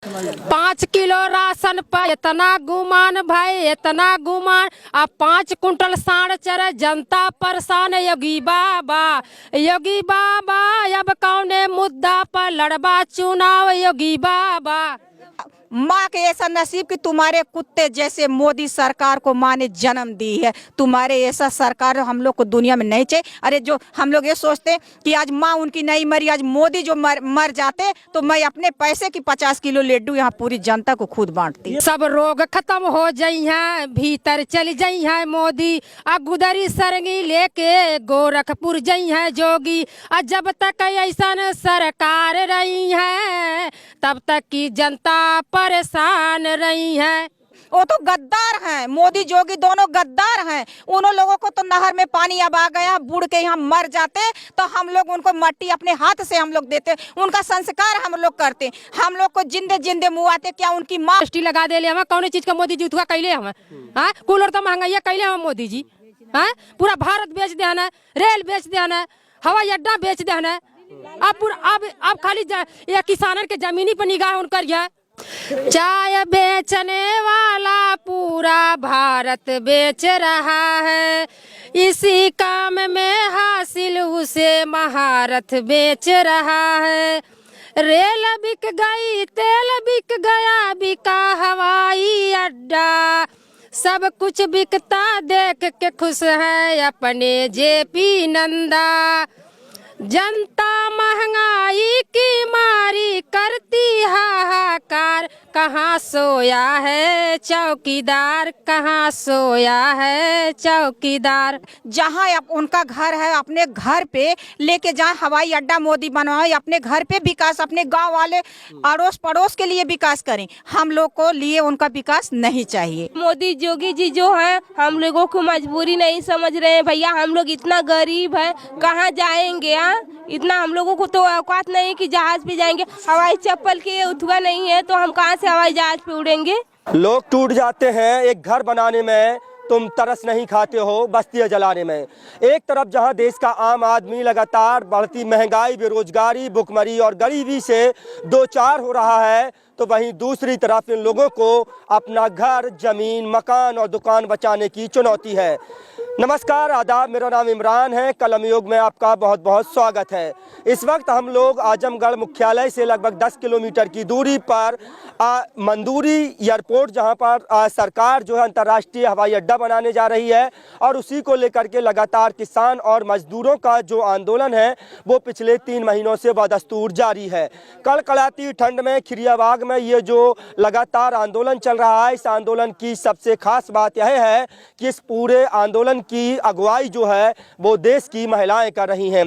5 kilo ration पर इतना गुमान भाई, इतना गुमान। अब 5 कुंटल साढ़ चर जनता परेशान। योगी बाबा, योगी बाबा, अब कौने मुद्दा पर लड़बा चुनाव योगी बाबा। माँ के ऐसा नसीब कि तुम्हारे कुत्ते जैसे मोदी सरकार को माँ ने जन्म दी है। तुम्हारे ऐसा सरकार हम लोग को दुनिया में नहीं चाहिए। अरे जो हम लोग ये सोचते हैं कि आज माँ उनकी नहीं मरी, आज मोदी जो मर जाते तो मैं अपने पैसे की 50 किलो लड्डू यहाँ पूरी जनता को खुद बांटती। सब रोग खत्म हो जाई हैं, भीतर चली जाई हैं मोदी। गुदरी सरंगी लेके गोरखपुर जाई हैं जोगी। जब तक ऐसा सरकार रही है तब तक की जनता परेशान रही है। वो तो गद्दार हैं, मोदी जोगी दोनों गद्दार हैं। उन लोगों को तो नहर में पानी अब आ गया, बूढ़ के यहाँ मर जाते तो हम लोग उनको मट्टी अपने हाथ से हम लोग देते, उनका संस्कार हम लोग करते। हम लोग को जिंदे जिंदे मुआते, क्या उनकी माँ लगा दे ले हम कौन चीज का मोदी जी उठवा कैले हम। हाँ, कूलर तो महंगाई कैले हम मोदी जी। हाँ, पूरा भारत बेच देना, रेल बेच देना, हवाई अड्डा बेच देना। अब खाली ये किसानन के जमीनी पर निगाह उनकर। चाय बेचने वाला पूरा भारत बेच रहा है, इसी काम में हासिल उसे महारत बेच रहा है। रेल बिक गई, तेल बिक गया, बिका हवाई अड्डा, सब कुछ बिकता देख के खुश है अपने जेपी नंदा। जनता महंगाई की मारी करती हाहाकार, कहाँ सोया है चौकीदार, कहाँ सोया है चौकीदार। जहाँ उनका घर है अपने घर पे लेके जाए, हवाई अड्डा मोदी बनवाए, अपने घर पे विकास, अपने गांव वाले अड़ोस पड़ोस के लिए विकास करें। हम लोग को लिए उनका विकास नहीं चाहिए। मोदी जोगी जी जो है हम लोगों को मजबूरी नहीं समझ रहे हैं भैया। हम लोग इतना गरीब है, कहाँ जाएंगे? इतना हम लोगों को तो औकात नहीं कि जहाज पे जाएंगे। हवाई चप्पल के उठवा नहीं है तो हम कहाँ से हवाई जहाज पे उड़ेंगे? लोग टूट जाते हैं एक घर बनाने में, तुम तरस नहीं खाते हो बस्तियां जलाने में। एक तरफ जहां देश का आम आदमी लगातार बढ़ती महंगाई, बेरोजगारी, भुखमरी और गरीबी से दो चार हो रहा है, तो वहीं दूसरी तरफ इन लोगों को अपना घर, जमीन, मकान और दुकान बचाने की चुनौती है। नमस्कार, आदाब, मेरा नाम इमरान है। कलम युग में आपका बहुत बहुत स्वागत है। इस वक्त हम लोग आजमगढ़ मुख्यालय से लगभग 10 किलोमीटर की दूरी पर मंदूरी एयरपोर्ट, जहां पर सरकार जो है अंतर्राष्ट्रीय हवाई अड्डा बनाने जा रही है, और उसी को लेकर के लगातार किसान और मजदूरों का जो आंदोलन है वो पिछले 3 महीनों से बदस्तूर जारी है। कड़कड़ाती ठंड में खिरियाबाग में ये जो लगातार आंदोलन चल रहा है, इस आंदोलन की सबसे खास बात यह है कि इस पूरे आंदोलन की अगुवाई जो है वो देश की महिलाएं कर रही हैं।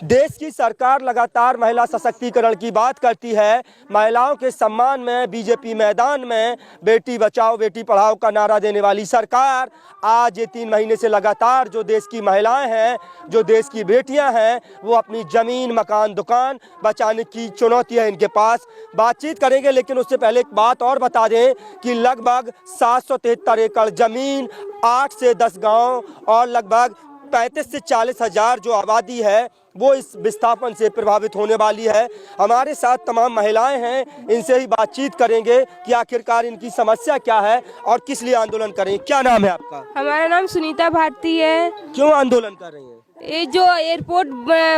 देश की सरकार लगातार महिला सशक्तिकरण की बात करती है। महिलाओं के सम्मान में बीजेपी मैदान में बेटी बचाओ बेटी पढ़ाओ का नारा देने वाली सरकार आज ये 3 महीने से लगातार जो देश की महिलाएं हैं, जो देश की बेटियां हैं, वो अपनी जमीन, मकान, दुकान बचाने की चुनौती है इनके पास। बातचीत करेंगे, लेकिन उससे पहले एक बात और बता दें कि लगभग 773 एकड़ जमीन, 8 से 10 गांव और लगभग 35 से 40 हजार जो आबादी है वो इस विस्थापन से प्रभावित होने वाली है। हमारे साथ तमाम महिलाएं हैं, इनसे ही बातचीत करेंगे कि आखिरकार इनकी समस्या क्या है और किस लिए आंदोलन करें। क्या नाम है आपका? हमारा नाम सुनीता भारती है। क्यों आंदोलन कर रही हैं? ये जो एयरपोर्ट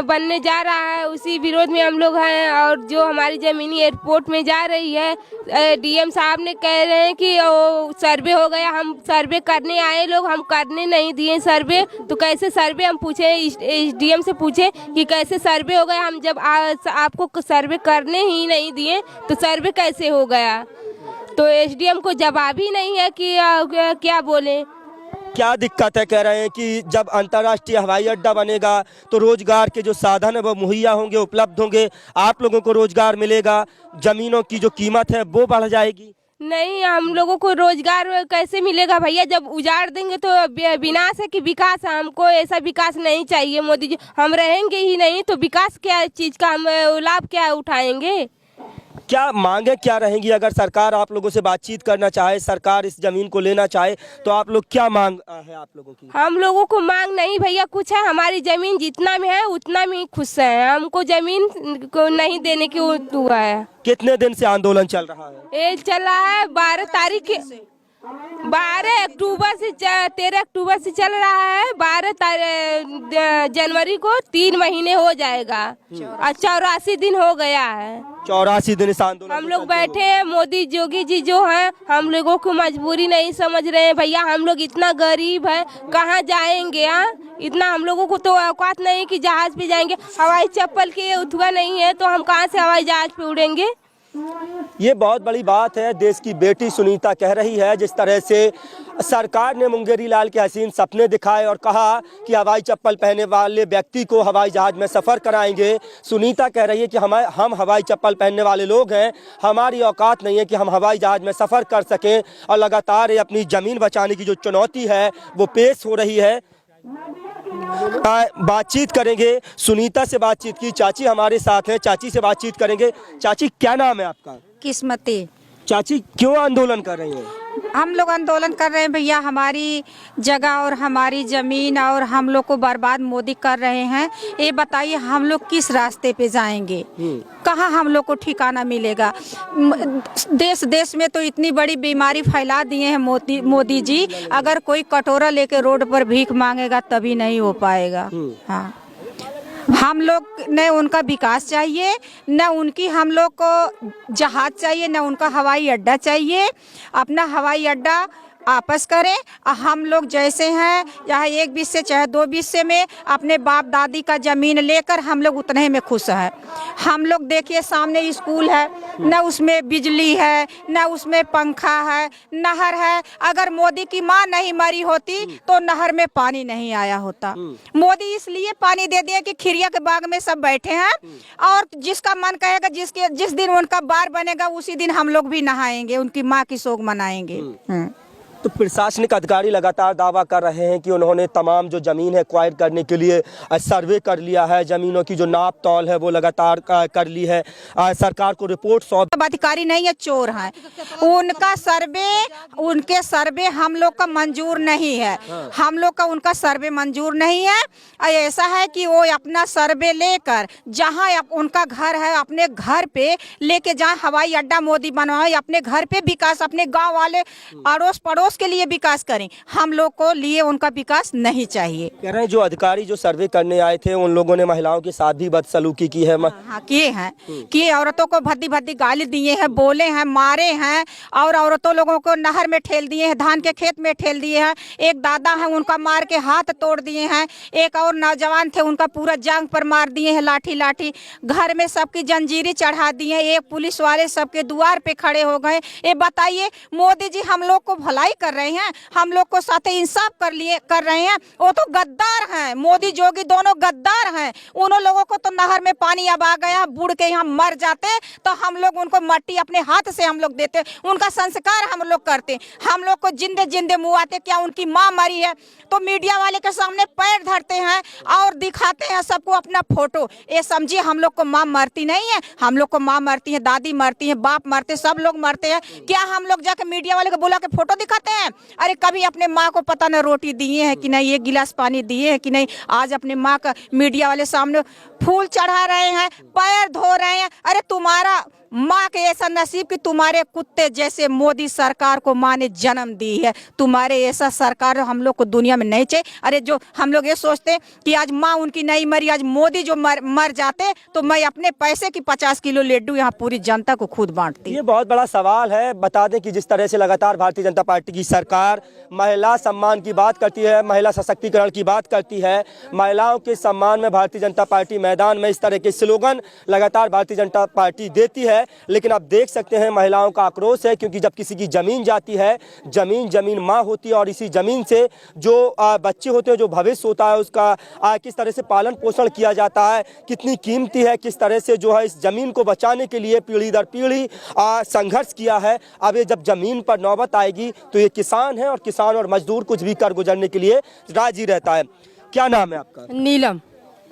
बनने जा रहा है उसी विरोध में हम लोग हैं, और जो हमारी जमीनी एयरपोर्ट में जा रही है, डीएम साहब ने कह रहे हैं कि वो सर्वे हो गया। हम सर्वे करने आए लोग, हम करने नहीं दिए सर्वे, तो कैसे सर्वे? हम पूछे डीएम से, पूछे कि कैसे सर्वे हो गया? हम जब आपको सर्वे करने ही नहीं दिए तो सर्वे कैसे हो गया? तो एसडीएम को जवाब ही नहीं है कि क्या बोले। क्या दिक्कत है? कह रहे हैं कि जब अंतर्राष्ट्रीय हवाई अड्डा बनेगा तो रोजगार के जो साधन है वो मुहैया होंगे, उपलब्ध होंगे, आप लोगों को रोजगार मिलेगा, जमीनों की जो कीमत है वो बढ़ जाएगी। नहीं, हम लोगों को रोजगार कैसे मिलेगा भैया? जब उजाड़ देंगे तो विनाश है कि विकास है? हमको ऐसा विकास नहीं चाहिए मोदी जी। हम रहेंगे ही नहीं तो विकास क्या चीज का हम लाभ क्या उठाएंगे? क्या मांगे क्या रहेंगी अगर सरकार आप लोगों से बातचीत करना चाहे, सरकार इस जमीन को लेना चाहे, तो आप लोग क्या मांग है आप लोगों की? हम लोगों को मांग नहीं भैया कुछ है, हमारी जमीन जितना में है उतना में ही खुश है, हमको जमीन को नहीं देने की हुआ है। कितने दिन से आंदोलन चल रहा है? ये चला है 12 तारीख 12 अक्टूबर से 13 अक्टूबर से चल रहा है। 12 जनवरी को 3 महीने हो जाएगा और 84 दिन हो गया है। 84 दिन इस आंदोलन हम लोग बैठे हैं, मोदी योगी जी जो हैं हम लोगों को मजबूरी नहीं समझ रहे हैं भैया। हम लोग इतना गरीब है, कहाँ जाएंगे? इतना हम लोगों को तो औकात नहीं कि जहाज पे जाएंगे, हवाई चप्पल के उठवा नहीं है तो हम कहाँ से हवाई जहाज पे उड़ेंगे? ये बहुत बड़ी बात है। देश की बेटी सुनीता कह रही है जिस तरह से सरकार ने मुंगेरी लाल के हसीन सपने दिखाए और कहा कि हवाई चप्पल पहनने वाले व्यक्ति को हवाई जहाज में सफ़र कराएंगे। सुनीता कह रही है कि हम हवाई चप्पल पहनने वाले लोग हैं, हमारी औकात नहीं है कि हम हवाई जहाज में सफ़र कर सकें और लगातार ये अपनी ज़मीन बचाने की जो चुनौती है वो पेश हो रही है। बातचीत करेंगे, सुनीता से बातचीत की। चाची हमारे साथ हैं, चाची से बातचीत करेंगे। चाची क्या नाम है आपका? किस्मती। चाची क्यों आंदोलन कर रही हैं? हम लोग आंदोलन कर रहे हैं भैया, हमारी जगह और हमारी ज़मीन और हम लोग को बर्बाद मोदी कर रहे हैं। ये बताइए हम लोग किस रास्ते पे जाएंगे? कहाँ हम लोग को ठिकाना मिलेगा? देश देश में तो इतनी बड़ी बीमारी फैला दिए हैं मोदी जी। अगर कोई कटोरा लेके रोड पर भीख मांगेगा तभी नहीं हो पाएगा। हाँ, हम लोग न उनका विकास चाहिए, न उनकी हम लोग को जहाज चाहिए, न उनका हवाई अड्डा चाहिए। अपना हवाई अड्डा आपस करें। हम लोग जैसे हैं, चाहे 1 बिस्से चाहे 2 बिस्से में अपने बाप दादी का ज़मीन लेकर हम लोग उतने में खुश हैं। हम लोग देखिए सामने स्कूल है, न उसमें बिजली है, न उसमें पंखा है, नहर है। अगर मोदी की माँ नहीं मरी होती तो नहर में पानी नहीं आया होता। मोदी इसलिए पानी दे दिए कि खिरिया के बाग में सब बैठे हैं और जिसका मन कहेगा, जिस दिन उनका बार बनेगा उसी दिन हम लोग भी नहाएंगे, उनकी माँ की शोक मनाएंगे। तो प्रशासनिक अधिकारी लगातार दावा कर रहे हैं कि उन्होंने तमाम जो ज़मीन है एक्वायर करने के लिए सर्वे कर लिया है, ज़मीनों की जो नाप तौल है वो लगातार कर ली है, सरकार को रिपोर्ट सौंप। अधिकारी नहीं है, चोर हैं। उनके सर्वे हम लोग का मंजूर नहीं है। हम लोग का उनका सर्वे मंजूर नहीं है। ऐसा है कि वो अपना सर्वे लेकर जहाँ उनका घर है अपने घर पे लेके जाए, हवाई अड्डा मोदी बनवाए, अपने घर पे विकास, अपने गाँव वाले अड़ोस पड़ोस के लिए विकास करें। हम लोग को लिए उनका विकास नहीं चाहिए। कह रहे हैं जो अधिकारी जो सर्वे करने आए थे उन लोगों ने महिलाओं के साथ भी बदसलूकी की है। हाँ, किए हैं, किए। औरतों को भद्दी भद्दी गाली दिए हैं, बोले हैं, मारे हैं और औरतों लोगों को नहर में ठेल दिए हैं, धान के खेत में ठेल दिए हैं। एक दादा है उनका मार के हाथ तोड़ दिए हैं। एक और नौजवान थे उनका पूरा जांग पर मार दिए हैं लाठी लाठी। घर में सबकी जंजीरी चढ़ा दी है। एक पुलिस वाले सबके द्वार पे खड़े हो गए। ये बताइए मोदी जी हम लोग को भलाई कर रहे हैं, हम लोग को साथ इंसाफ कर रहे हैं? वो तो गद्दार हैं, मोदी जोगी दोनों गद्दार हैं। उन लोगों को तो नहर में पानी अब आ गया, बूढ़ के यहाँ मर जाते तो हम लोग उनको मट्टी अपने हाथ से हम लोग देते, उनका संस्कार हम लोग करते। हम लोग को जिंदे जिंदे मुआते, क्या उनकी माँ मरी है तो मीडिया वाले के सामने पैर धरते हैं और दिखाते हैं सबको अपना फोटो। ये समझिए हम लोग को माँ मरती नहीं है, हम लोग को माँ मरती है, दादी मरती है, बाप मरते, सब लोग मरते हैं। क्या हम लोग जाके मीडिया वाले को बुला के फोटो दिखाते हैं? अरे कभी अपने माँ को पता न रोटी दिए हैं कि नहीं, 1 गिलास पानी दिए हैं कि नहीं। आज अपने माँ का मीडिया वाले सामने फूल चढ़ा रहे हैं, पैर धो रहे हैं। अरे तुम्हारा माँ के ऐसा नसीब कि तुम्हारे कुत्ते जैसे मोदी सरकार को माँ ने जन्म दी है। तुम्हारे ऐसा सरकार हम लोग को दुनिया में नहीं चाहिए। अरे जो हम लोग ये सोचते कि आज माँ उनकी नहीं मरी, आज मोदी जो मर जाते तो मैं अपने पैसे की 50 किलो लड्डू यहाँ पूरी जनता को खुद बांटती। ये बहुत बड़ा सवाल है। बता दें कि जिस तरह से लगातार भारतीय जनता पार्टी की सरकार महिला सम्मान की बात करती है, महिला सशक्तिकरण की बात करती है, महिलाओं के सम्मान में भारतीय जनता पार्टी मैदान में इस तरह के स्लोगन लगातार भारतीय जनता पार्टी देती है। लेकिन आप देख सकते हैं महिलाओं का आक्रोश है, क्योंकि जब किसी की ज़मीन जाती है, ज़मीन माँ होती है और इसी ज़मीन से जो बच्चे होते हैं, जो भविष्य होता है उसका किस तरह से पालन पोषण किया जाता है, कितनी कीमती है, किस तरह से जो है इस ज़मीन को बचाने के लिए पीढ़ी दर पीढ़ी संघर्ष किया है। अब ये जब ज़मीन पर नौबत आएगी तो ये किसान है और किसान और मजदूर कुछ भी कर गुजरने के लिए राजी रहता है। क्या नाम है आपका? नीलम।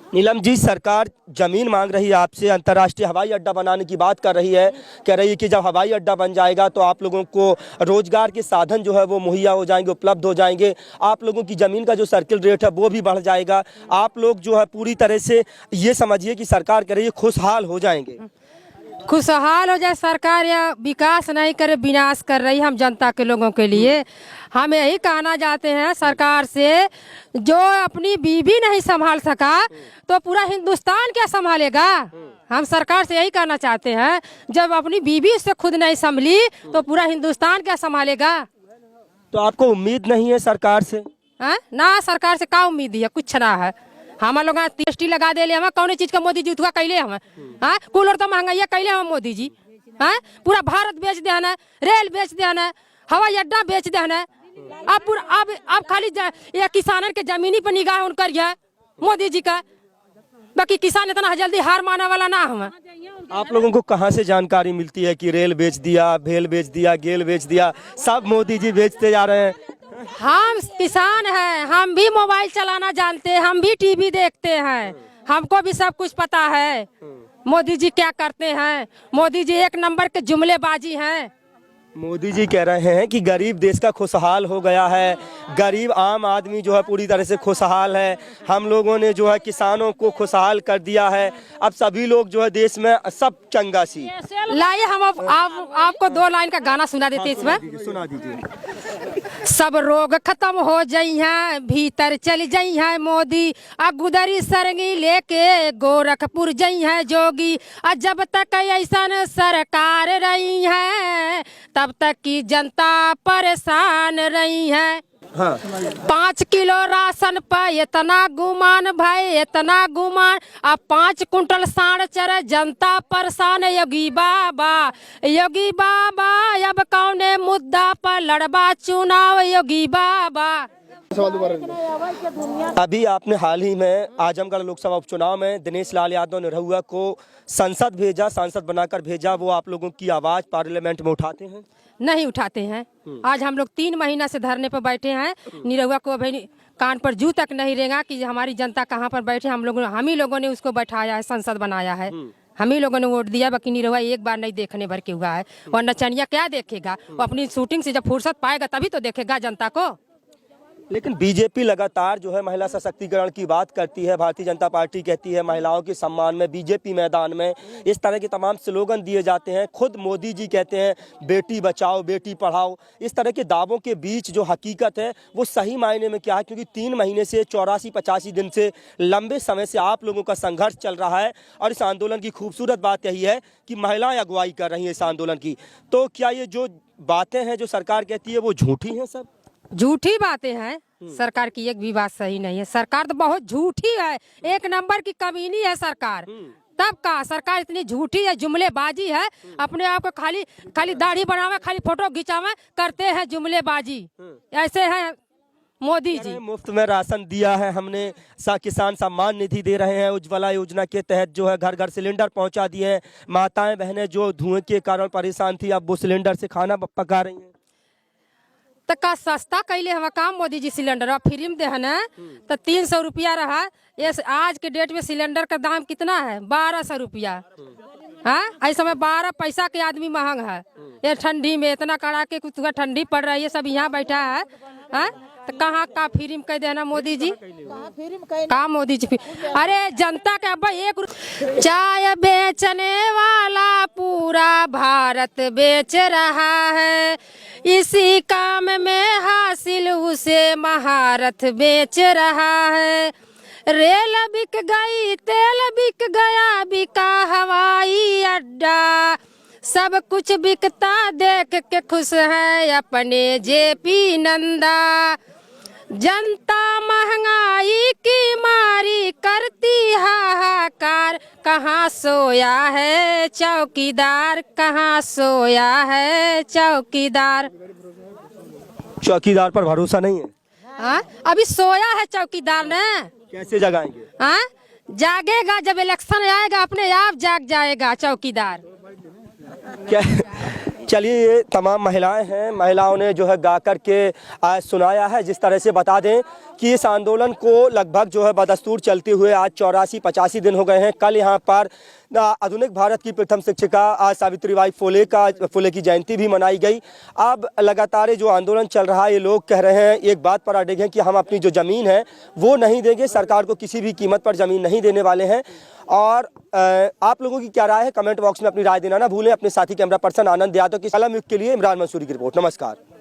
नीलम जी, सरकार जमीन मांग रही है आपसे, अंतर्राष्ट्रीय हवाई अड्डा बनाने की बात कर रही है, कह रही है कि जब हवाई अड्डा बन जाएगा तो आप लोगों को रोजगार के साधन जो है वो मुहैया हो जाएंगे, उपलब्ध हो जाएंगे, आप लोगों की ज़मीन का जो सर्किल रेट है वो भी बढ़ जाएगा, आप लोग जो है पूरी तरह से ये समझिए कि सरकार कह रही है खुशहाल हो जाएंगे। खुशहाल हो जाए सरकार, या विकास नहीं करे, विनाश कर रही हम जनता के लोगों के लिए। हम यही कहना चाहते हैं सरकार से, जो अपनी बीवी नहीं संभाल सका तो पूरा हिंदुस्तान क्या संभालेगा। हम सरकार से यही कहना चाहते हैं, जब अपनी बीवी से खुद नहीं संभली तो पूरा हिंदुस्तान क्या संभालेगा। तो आपको उम्मीद नहीं है सरकार से? ना, सरकार से का उम्मीद है, कुछ ना है। हम लोग टीएसटी लगा दे हम कौन चीज का मोदी जी उठवा कैले हम, कूलर तो महंगाई कैले हम मोदी जी। पूरा भारत बेच देना, रेल बेच देना, हवाई अड्डा बेच देना। अब खाली ये किसानों के जमीनी पर निगाह उनकर है मोदी जी का, बाकी किसान इतना जल्दी हार माने वाला ना हम। आप लोगों को कहाँ से जानकारी मिलती है कि रेल बेच दिया, भेल बेच दिया, गेल बेच दिया, सब मोदी जी बेचते जा रहे हैं? हम किसान हैं, हम भी मोबाइल चलाना जानते हैं, हम भी टीवी देखते हैं, हमको भी सब कुछ पता है मोदी जी क्या करते हैं। मोदी जी एक नंबर के जुमलेबाजी हैं। मोदी जी कह रहे हैं कि गरीब देश का खुशहाल हो गया है, गरीब आम आदमी जो है पूरी तरह से खुशहाल है, हम लोगों ने जो है किसानों को खुशहाल कर दिया है, अब सभी लोग जो है देश में सब चंगा सी। लाइए हम आपको 2 लाइन का गाना सुना देते इसमें। सुना दीजिए। सब रोग खत्म हो जाई हैं, भीतर चल जाई हैं मोदी, गुदरी सरंगी लेके गोरखपुर जाई हैं जोगी। जब तक ऐसा सरकार रही है तब तक की जनता परेशान रही है। 5 किलो राशन पर इतना गुमान भाई, इतना गुमान। अब 5 कुंटल साढ़ चर जनता परेशान। योगी बाबा, योगी बाबा, अब कौने मुद्दा पर लड़बा चुनाव योगी बाबा। अभी आपने हाल ही में आजमगढ़ लोकसभा उपचुनाव में दिनेश लाल यादव निरहुआ को संसद भेजा, सांसद बनाकर भेजा, वो आप लोगों की आवाज पार्लियामेंट में उठाते हैं? नहीं उठाते हैं। आज हम लोग 3 महीना से धरने पर बैठे हैं, निरहुआ को अभी कान पर जू तक नहीं रहेगा कि हमारी जनता कहाँ पर बैठे। हम ही लोगों ने उसको बैठाया है, संसद बनाया है, हम ही लोगों ने वोट दिया। बाकी निरहुआ एक बार नहीं देखने भर के हुआ है, और नचनिया क्या देखेगा, वो अपनी शूटिंग से जब फुर्सत पाएगा तभी तो देखेगा जनता को। लेकिन बीजेपी लगातार जो है महिला सशक्तिकरण की बात करती है, भारतीय जनता पार्टी कहती है महिलाओं के सम्मान में, बीजेपी मैदान में इस तरह के तमाम स्लोगन दिए जाते हैं। खुद मोदी जी कहते हैं बेटी बचाओ बेटी पढ़ाओ। इस तरह के दावों के बीच जो हकीकत है वो सही मायने में क्या है? क्योंकि 3 महीने से 84-85 दिन से लंबे समय से आप लोगों का संघर्ष चल रहा है, और इस आंदोलन की खूबसूरत बात यही है कि महिलाएं अगुवाई कर रही हैं इस आंदोलन की। तो क्या ये जो बातें हैं जो सरकार कहती है वो झूठी हैं? सब झूठी बातें हैं, सरकार की एक भी बात सही नहीं है। सरकार तो बहुत झूठी है, 1 नंबर की कमीनी है सरकार। तब का सरकार इतनी झूठी है, जुमलेबाजी है, अपने आप को खाली दाढ़ी बनावे, खाली फोटो खिंचावे, करते हैं जुमलेबाजी। ऐसे है मोदी जी। मुफ्त में राशन दिया है हमने, किसान सम्मान निधि दे रहे हैं, उज्ज्वला योजना के तहत जो है घर घर सिलेंडर पहुंचा दिए हैं। माताएं बहनें जो धुएं के कारण परेशान थी अब वो सिलेंडर से खाना पका रही हैं। तो का सस्ता कैले हम काम मोदी जी सिलेंडर फ्री में दे है ना, तो 300 रुपया रहा। ये आज के डेट में सिलेंडर का दाम कितना है? 1200 रुपया। ऐसे में 12 पैसा के आदमी महंग है। ये ठंडी में इतना कड़ाके कुछ ठंडी पड़ रही है, सब यहाँ बैठा है। तो कहाँ का फ्री में कह देना मोदी जी? कहाँ मोदी जी? अरे जनता के अब चाय बेचने वाला पूरा भारत बेच रहा है, इसी काम में हासिल उसे महारत बेच रहा है। रेल बिक गई, तेल बिक गया, बिका हवाई अड्डा, सब कुछ बिकता देख के खुश है अपने जेपी नंदा। जनता महंगाई की मारी करती हाहाकार, कहाँ सोया है चौकीदार, कहाँ सोया है चौकीदार। चौकीदार पर भरोसा नहीं है? अभी सोया है चौकीदार ने, कैसे जगाएंगे? जागेगा जब इलेक्शन आएगा, अपने आप जाग जाएगा चौकीदार। चलिए, ये तमाम महिलाएं हैं, महिलाओं ने जो है गा कर के आज सुनाया है। जिस तरह से बता दें कि इस आंदोलन को लगभग जो है बदस्तूर चलते हुए आज 84-85 दिन हो गए हैं। कल यहाँ पर आधुनिक भारत की प्रथम शिक्षिका आज सावित्रीबाई फुले की जयंती भी मनाई गई। अब लगातार जो आंदोलन चल रहा है, ये लोग कह रहे हैं, एक बात पर अड़े हैं कि हम अपनी जो ज़मीन है वो नहीं देंगे, सरकार को किसी भी कीमत पर ज़मीन नहीं देने वाले हैं। और आप लोगों की क्या राय है, कमेंट बॉक्स में अपनी राय देना ना भूलें। अपने साथी कैमरा पर्सन आनंद यादव की कलम युग के लिए इमरान मंसूरी की रिपोर्ट। नमस्कार।